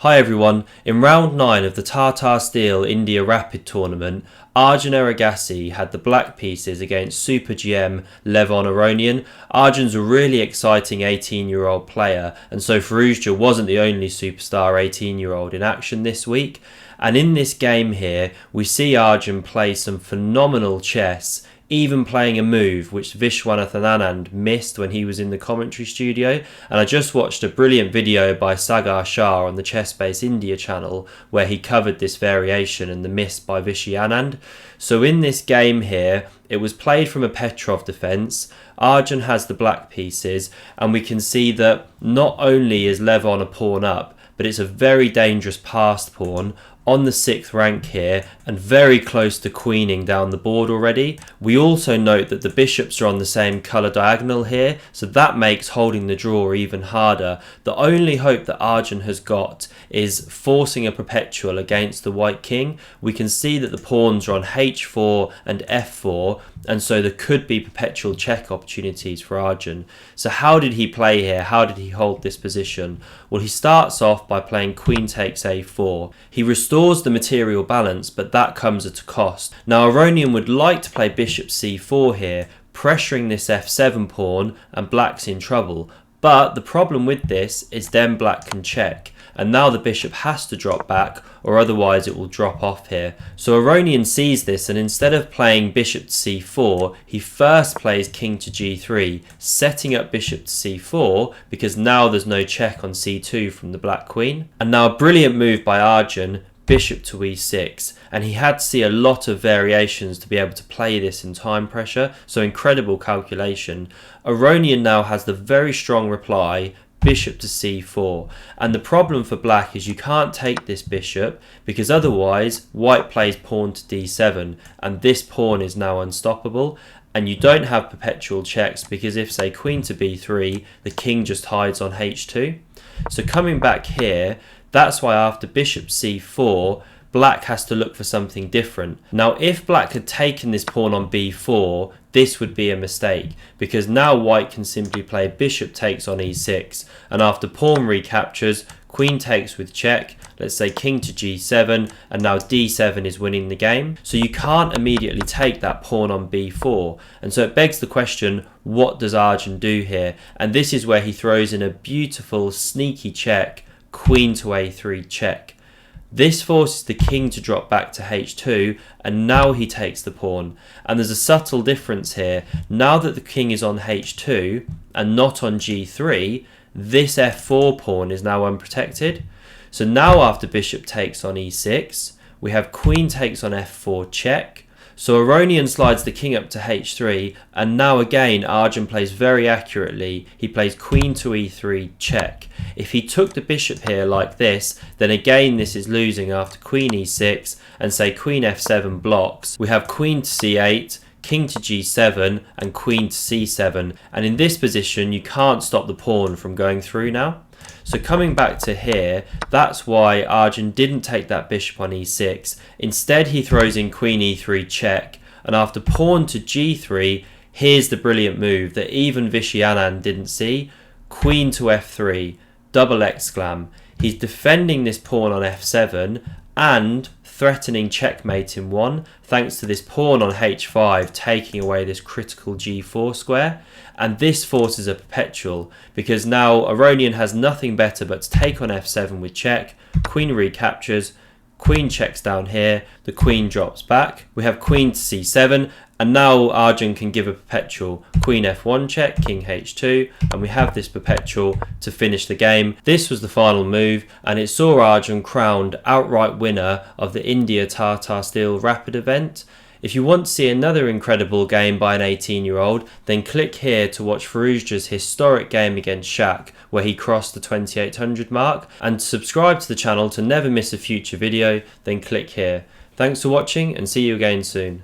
Hi everyone, in round 9 of the Tata Steel India Rapid tournament, Arjun Erigaisi had the black pieces against Super GM Levon Aronian. Arjun's a really exciting 18-year-old player, and so Firouzja wasn't the only superstar 18-year-old in action this week. And in this game here, we see Arjun play some phenomenal chess, even playing a move which Vishy Anand missed when he was in the commentary studio. And I just watched a brilliant video by Sagar Shah on the Chess Base India channel where he covered this variation and the miss by Vishy Anand. So in this game here, it was played from a Petrov defence. Arjun has the black pieces, and we can see that not only is Levon a pawn up, but it's a very dangerous passed pawn on the 6th rank here and very close to queening down the board already. We also note that the bishops are on the same colour diagonal here, so that makes holding the draw even harder. The only hope that Arjun has got is forcing a perpetual against the white king. We can see that the pawns are on h4 and f4, and so there could be perpetual check opportunities for Arjun. So how did he play here? How did he hold this position? Well, he starts off by playing queen takes a4. He restores the material balance, but that comes at a cost. Now Aronian would like to play bishop c4 here, pressuring this f7 pawn, and black's in trouble. But the problem with this is then black can check, and now the bishop has to drop back or otherwise it will drop off here. So Aronian sees this, and instead of playing bishop to c4, he first plays king to g3, setting up bishop to c4 because now there's no check on c2 from the black queen. And now a brilliant move by Arjun, bishop to e6, and he had to see a lot of variations to be able to play this in time pressure, so incredible calculation. Aronian now has the very strong reply, bishop to c4, and the problem for black is you can't take this bishop because otherwise white plays pawn to d7, and this pawn is now unstoppable. And you don't have perpetual checks because if, say, queen to b3, the king just hides on h2. So coming back here, that's why after bishop c4, black has to look for something different. Now, if black had taken this pawn on b4, this would be a mistake because now white can simply play bishop takes on e6, and after pawn recaptures, queen takes with check, let's say king to g7, and now d7 is winning the game. So you can't immediately take that pawn on b4, and so it begs the question, what does Arjun do here? And this is where he throws in a beautiful sneaky check, queen to a3 check. This forces the king to drop back to h2, and now he takes the pawn. And there's a subtle difference here. Now that the king is on h2 and not on g3, this f4 pawn is now unprotected. So now after bishop takes on e6, we have queen takes on f4 check. So Aronian slides the king up to h3, and now again Arjun plays very accurately. He plays queen to e3 check. If he took the bishop here like this, then again this is losing after queen e6, and say queen f7 blocks. We have queen to c8, king to g7, and queen to c7, and in this position you can't stop the pawn from going through now. So coming back to here, that's why Arjun didn't take that bishop on e6. Instead he throws in queen e3 check, and after pawn to g3, here's the brilliant move that even Vishy Anand didn't see. Queen to f3, double exclam. He's defending this pawn on f7 and threatening checkmate in 1, thanks to this pawn on h5 taking away this critical g4 square. And this forces a perpetual because now Aronian has nothing better but to take on f7 with check, queen recaptures, queen checks down here, the queen drops back, we have queen to c7, and now Arjun can give a perpetual, queen f1 check, king h2, and we have this perpetual to finish the game. This was the final move, and it saw Arjun crowned outright winner of the India Tata Steel Rapid event. If you want to see another incredible game by an 18-year-old, then click here to watch Firouzja's historic game against Shaq, where he crossed the 2800 mark, and to subscribe to the channel to never miss a future video, then click here. Thanks for watching, and see you again soon.